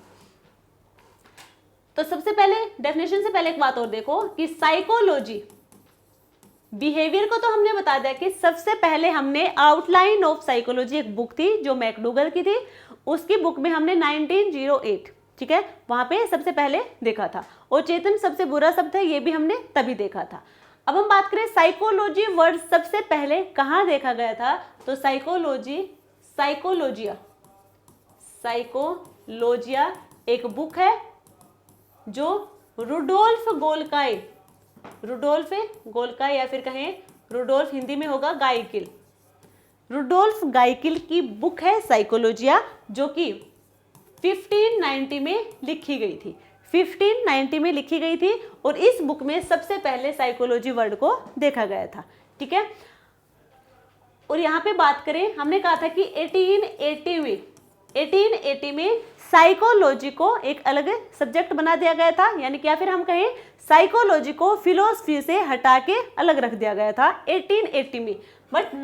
तो सबसे पहले डेफिनेशन से पहले एक बात और देखो कि साइकोलॉजी बिहेवियर को तो हमने बता दिया कि सबसे पहले हमने आउटलाइन ऑफ साइकोलॉजी, एक बुक थी जो मैकडूगल की थी, उसकी बुक में हमने 1908, ठीक है, वहां पे सबसे पहले देखा था। और चेतन सबसे बुरा शब्द है, ये भी हमने तभी देखा था। अब हम बात करें साइकोलॉजी वर्ड सबसे पहले कहाँ देखा गया था, तो साइकोलॉजिया एक बुक है जो रुडोल्फ गोल्काई या फिर कहें रुडोल्फ, हिंदी में होगा गाइकिल, रुडोल्फ गाइकिल की बुक है साइकोलॉजिया, जो कि 1590 में लिखी गई थी। 1590 में लिखी गई थी और इस बुक में सबसे पहले साइकोलॉजी वर्ड को देखा गया था, ठीक है। और यहाँ पे बात करें, हमने कहा था कि 1880 में साइकोलॉजी को एक अलग सब्जेक्ट बना दिया गया था, यानी कि या फिर हम कहें साइकोलॉजी को फिलोसफी से हटा के अलग रख दिया गया था 1880 में। बट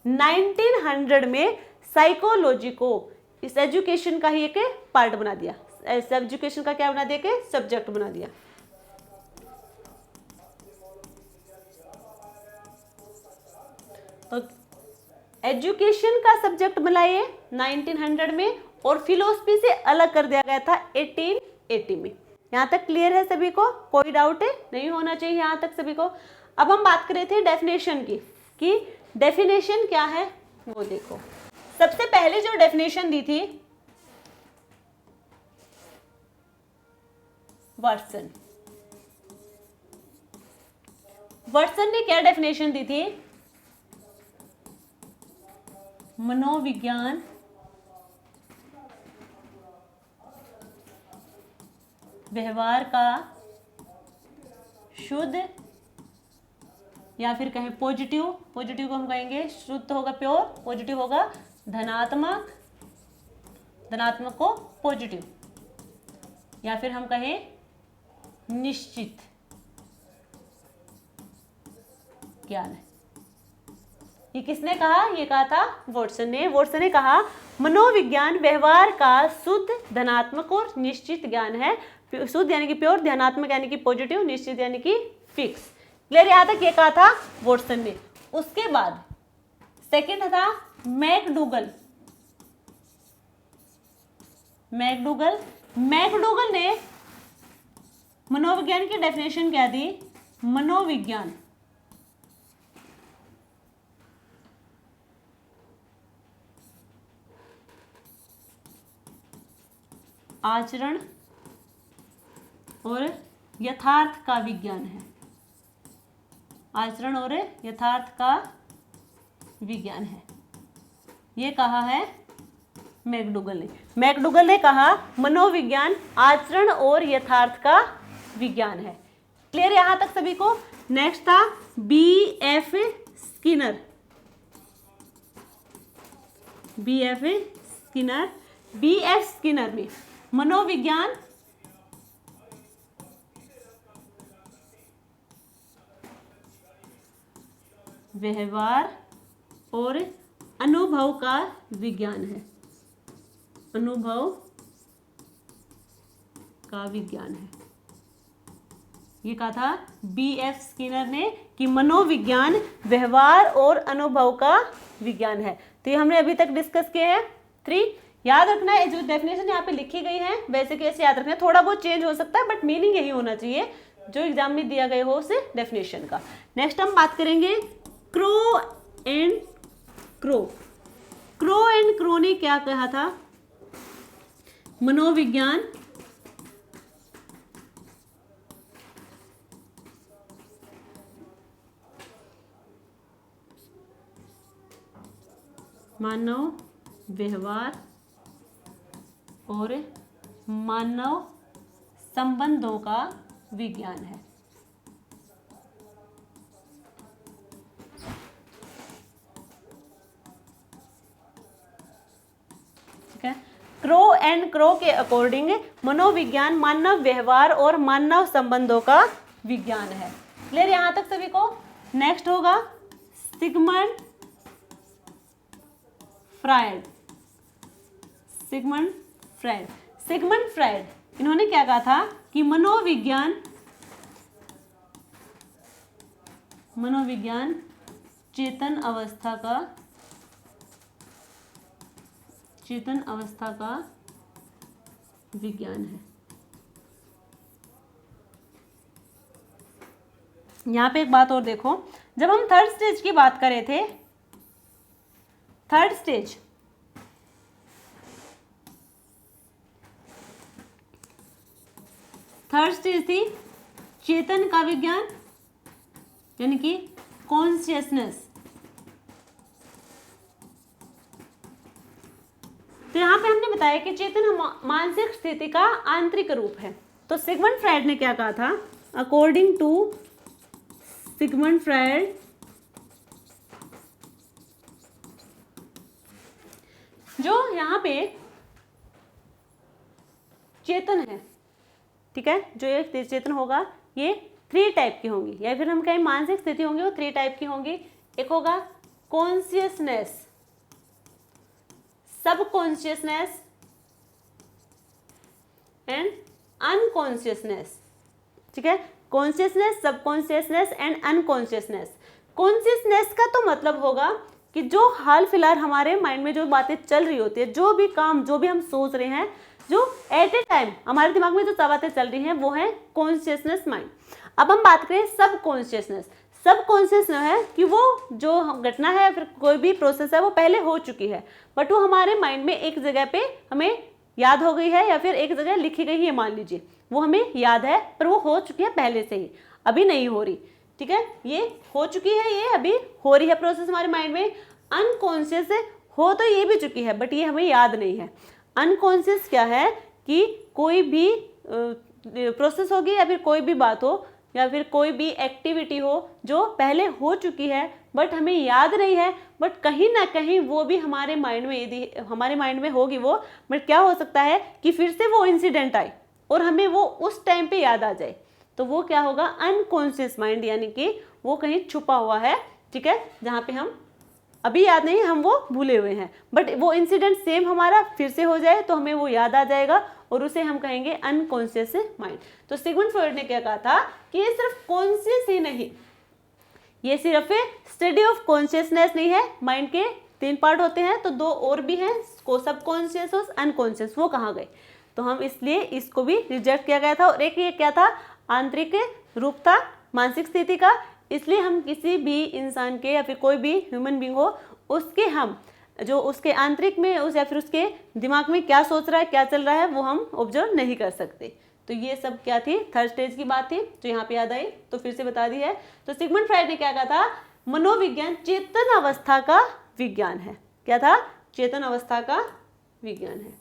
1900 में साइकोलॉजी को इस एजुकेशन का ही एक पार्ट बना दिया, एजुकेशन का क्या बना दिया कि सब्जेक्ट बना दिया। तो एजुकेशन का सब्जेक्ट बनाए 1900 में और फिलोसफी से अलग कर दिया गया था 1880 में। यहाँ तक क्लियर है सभी को, कोई डाउट नहीं होना चाहिए यहाँ तक सभी को। अब हम बात कर रहे थे डेफिनेशन की, कि डेफिनेशन क्या है वो देखो। सबसे पहले जो डेफिनेशन दी थी वाटसन ने क्या डेफिनेशन दी थी, मनोविज्ञान व्यवहार का शुद्ध या फिर कहें पॉजिटिव को हम कहेंगे शुद्ध होगा प्योर, पॉजिटिव होगा धनात्मक को पॉजिटिव, या फिर हम कहें निश्चित ज्ञान है। ये किसने कहा, ये कहा था वाटसन ने कहा मनोविज्ञान व्यवहार का शुद्ध धनात्मक और निश्चित ज्ञान है। शुद्ध यानी कि प्योर, धनात्मक यानी कि पॉजिटिव, निश्चित यानी कि फिक्स। क्लियर, यहाँ तक ये कहा था वाटसन ने। उसके बाद सेकंड था मैकडूगल ने मनोविज्ञान की डेफिनेशन क्या दी, मनोविज्ञान आचरण और यथार्थ का विज्ञान है। आचरण और यथार्थ का विज्ञान है, ये कहा है मैकडूगल ने कहा मनोविज्ञान आचरण और यथार्थ का विज्ञान है। क्लियर यहां तक सभी को। नेक्स्ट था B.F. स्किनर में मनोविज्ञान व्यवहार और अनुभव का विज्ञान है, ये कहा था B.F. स्किनर ने कि मनोविज्ञान व्यवहार और अनुभव का विज्ञान है। तो ये हमने अभी तक डिस्कस किए हैं 3। याद रखना है जो डेफिनेशन यहाँ पे लिखी गई है वैसे कैसे याद रखना है, थोड़ा बहुत चेंज हो सकता है बट मीनिंग यही होना चाहिए जो एग्जाम में दिया गया हो उस डेफिनेशन का। नेक्स्ट हम बात करेंगे क्रो एंड क्रो ने क्या कहा था, मनोविज्ञान मानव व्यवहार और मानव संबंधों का विज्ञान है। ठीक है, क्रो के अकॉर्डिंग मनोविज्ञान मानव व्यवहार और मानव संबंधों का विज्ञान है। क्लियर यहां तक सभी को। नेक्स्ट होगा सिगमंड फ्रायड। इन्होंने क्या कहा था कि मनोविज्ञान मनोविज्ञान चेतन अवस्था का विज्ञान है। यहाँ पे एक बात और देखो, जब हम थर्ड स्टेज की बात कर रहे थे, थर्ड स्टेज थी चेतन का विज्ञान, यानी कि कॉन्शियसनेस। तो यहाँ पे हमने बताया कि चेतन मानसिक स्थिति का आंतरिक रूप है। तो सिगमंड फ्रायड ने क्या कहा था? अकॉर्डिंग टू सिगमंड फ्रायड, जो यहाँ पे चेतन है, ठीक है, जो ये चेतन होगा ये 3 टाइप की होंगी, या फिर हम कहें मानसिक स्थिति होंगी वो 3 टाइप की होंगी। एक होगा कॉन्शियसनेस, सबकॉन्शियसनेस एंड अनकॉन्शियसनेस, ठीक है, consciousness, subconsciousness and unconsciousness. Consciousness का तो मतलब होगा कि जो हाल फिलहाल हमारे माइंड में जो बातें चल रही होती है, जो भी काम, जो भी हम सोच रहे हैं, जो एट ए टाइम हमारे दिमाग में जो बातें चल रही हैं, वो है कॉन्शियसनेस माइंड। अब हम बात करें सब कॉन्शियसनेस। सब कॉन्शियसनेस है कि वो जो घटना है या फिर कोई भी प्रोसेस है वो पहले हो चुकी है, बट वो हमारे माइंड में एक जगह पे हमें याद हो गई है, या फिर एक जगह लिखी गई है, मान लीजिए वो हमें याद है पर वो हो चुकी है पहले से ही, अभी नहीं हो रही, ठीक है, ये हो चुकी है, ये अभी हो रही है प्रोसेस हमारे माइंड में। अनकॉन्शियस हो तो ये भी चुकी है बट ये हमें याद नहीं है। अनकॉन्शियस क्या है कि कोई भी प्रोसेस होगी या फिर कोई भी बात हो या फिर कोई भी एक्टिविटी हो जो पहले हो चुकी है बट हमें याद नहीं है, बट कहीं ना कहीं वो भी हमारे माइंड में, यदि हमारे माइंड में होगी वो, बट क्या हो सकता है कि फिर से वो इंसिडेंट आए और हमें वो उस टाइम पे याद आ जाए, तो वो क्या होगा? अनकॉन्शियस माइंड, यानी कि वो कहीं छुपा हुआ है, ठीक है, जहाँ पे हम अभी याद नहीं, हम वो भूले हुए हैं, बट वो इंसिडेंट सेम हमारा फिर से हो जाए तो हमें वो याद आ जाएगा और उसे हम कहेंगे अनकॉन्शियस माइंड। तो सिगमंड फ्रॉइड ने क्या कहा था कि ये सिर्फ कॉन्शियस ही नहीं, ये सिर्फ स्टडी ऑफ कॉन्शियसनेस नहीं है। माइंड के 3 पार्ट होते हैं, तो 2 और भी हैं, सब कॉन्शियस और अनकॉन्शियस, वो कहाँ गए? तो हम इसलिए इसको भी रिजेक्ट किया गया था। और एक ये क्या था? आंतरिक रूप था मानसिक स्थिति का, इसलिए हम किसी भी इंसान के या फिर कोई भी ह्यूमन बीइंग हो, उसके हम जो उसके आंतरिक में उस या फिर उसके दिमाग में क्या सोच रहा है, क्या चल रहा है, वो हम ऑब्जर्व नहीं कर सकते। तो ये सब क्या थी? थर्ड स्टेज की बात थी, जो यहाँ पे याद आई तो फिर से बता दी है। तो सिगमंड फ्रायड ने क्या कहा था? मनोविज्ञान चेतन अवस्था का विज्ञान है। क्या था? चेतन अवस्था का विज्ञान है।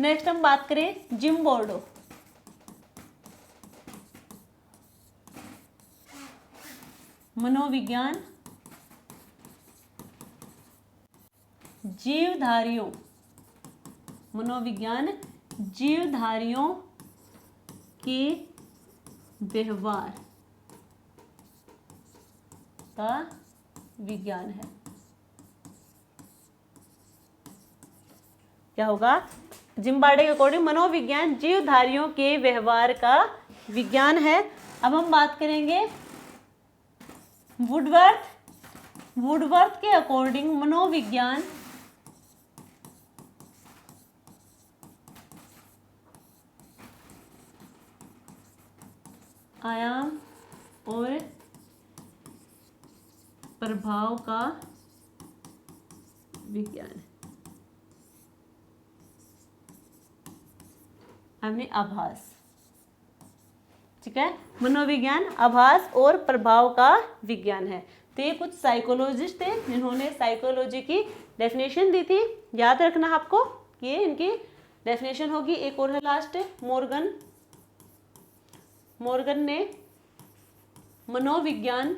नेक्स्ट हम बात करें जिम बोर्डो। मनोविज्ञान जीवधारियों, मनोविज्ञान जीवधारियों के व्यवहार का विज्ञान है। क्या होगा? जिम्बार्डे के अकॉर्डिंग मनोविज्ञान जीवधारियों के व्यवहार का विज्ञान है। अब हम बात करेंगे वुडवर्थ के अकॉर्डिंग मनोविज्ञान आयाम और प्रभाव का विज्ञान है। हमने आभास, ठीक है, मनोविज्ञान आभास और प्रभाव का विज्ञान है। तो ये कुछ साइकोलॉजिस्ट थे जिन्होंने साइकोलॉजी की डेफिनेशन दी थी। याद रखना आपको, ये इनकी डेफिनेशन होगी। एक और है लास्ट, मॉर्गन ने मनोविज्ञान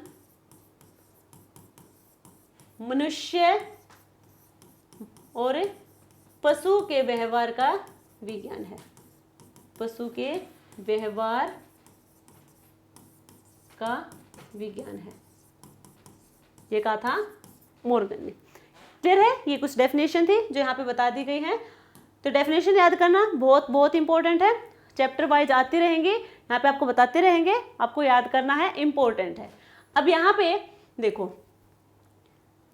मनुष्य और पशु के व्यवहार का विज्ञान है। पशु के व्यवहार का विज्ञान है, ये कहा था मॉर्गन ने। क्लियर है? ये कुछ डेफिनेशन थी जो यहाँ पे बता दी गई है। तो डेफिनेशन याद करना बहुत बहुत इंपॉर्टेंट है। चैप्टर वाइज आती रहेंगी, यहाँ पे आपको बताते रहेंगे, आपको याद करना है, इम्पोर्टेंट है। अब यहाँ पे देखो,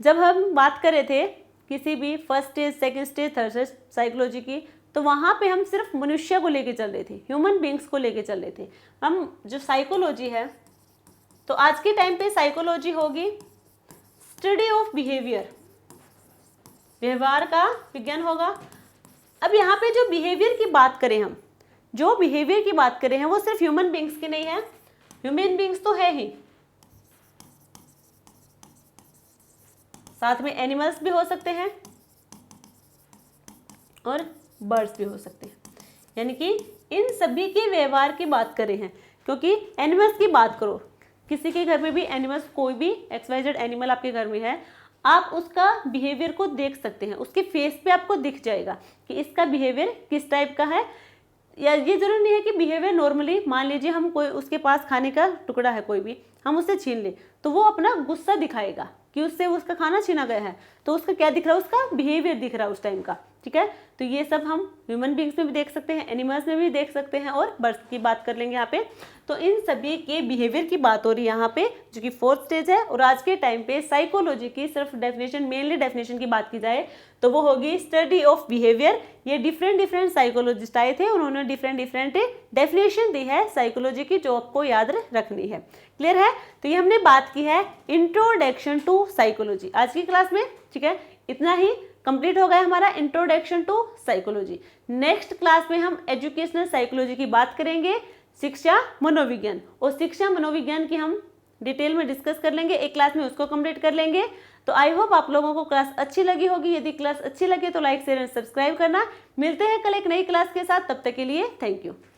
जब हम बात कर रहे थे किसी भी first stage, second stage, third stage psychology की, तो वहाँ पे हम सिर्फ मनुष्य को लेके चल रहे थे, ह्यूमन बींग्स को लेके चल रहे थे। हम जो साइकोलॉजी है, तो आज के टाइम पे साइकोलॉजी होगी स्टडी ऑफ बिहेवियर, व्यवहार का विज्ञान होगा। अब यहाँ पे जो बिहेवियर की बात करें, हम जो बिहेवियर की बात करें हैं वो सिर्फ ह्यूमन बींग्स की नहीं है, ह्यूमन बींग्स तो है ही, साथ में एनिमल्स भी हो सकते हैं और बर्ड्स भी हो सकते हैं, यानी कि इन सभी के व्यवहार की बात करें हैं। क्योंकि एनिमल्स की बात करो, किसी के घर में भी एनिमल्स, कोई भी XYZ एनिमल आपके घर में है, आप उसका बिहेवियर को देख सकते हैं, उसके फेस पे आपको दिख जाएगा कि इसका बिहेवियर किस टाइप का है। या ये जरूरी नहीं है कि बिहेवियर नॉर्मली, मान लीजिए हम कोई, उसके पास खाने का टुकड़ा है कोई भी, हम उससे छीन ले, तो वो अपना गुस्सा दिखाएगा कि उससे उसका खाना छीना गया है, तो उसका क्या दिख रहा है, उसका बिहेवियर दिख रहा है उस टाइम का, ठीक है। तो ये सब हम ह्यूमन बींग्स में भी देख सकते हैं, एनिमल्स में भी देख सकते हैं, और बर्ड्स की बात कर लेंगे यहाँ पे। तो इन सभी के बिहेवियर की बात हो रही है यहाँ पे, जो कि फोर्थ स्टेज है। और आज के टाइम पे साइकोलॉजी की सिर्फ डेफिनेशन, मेनली डेफिनेशन की बात की जाए तो वो होगी स्टडी ऑफ बिहेवियर। ये डिफरेंट साइकोलॉजिस्ट आए थे, उन्होंने डिफरेंट डेफिनेशन दी है साइकोलॉजी की, जो आपको याद रखनी है। क्लियर है? तो ये हमने बात की है इंट्रोडक्शन टू साइकोलॉजी आज की क्लास में, ठीक है। इतना ही कंप्लीट हो गया हमारा introduction to psychology. Next class में हम एजुकेशनल साइकोलॉजी की बात करेंगे, शिक्षा मनोविज्ञान, और शिक्षा मनोविज्ञान की हम डिटेल में डिस्कस कर लेंगे, एक क्लास में उसको कंप्लीट कर लेंगे। तो आई होप आप लोगों को क्लास अच्छी लगी होगी। यदि क्लास अच्छी लगे तो लाइक शेयर एंड सब्सक्राइब करना। मिलते हैं कल एक नई क्लास के साथ, तब तक के लिए थैंक यू।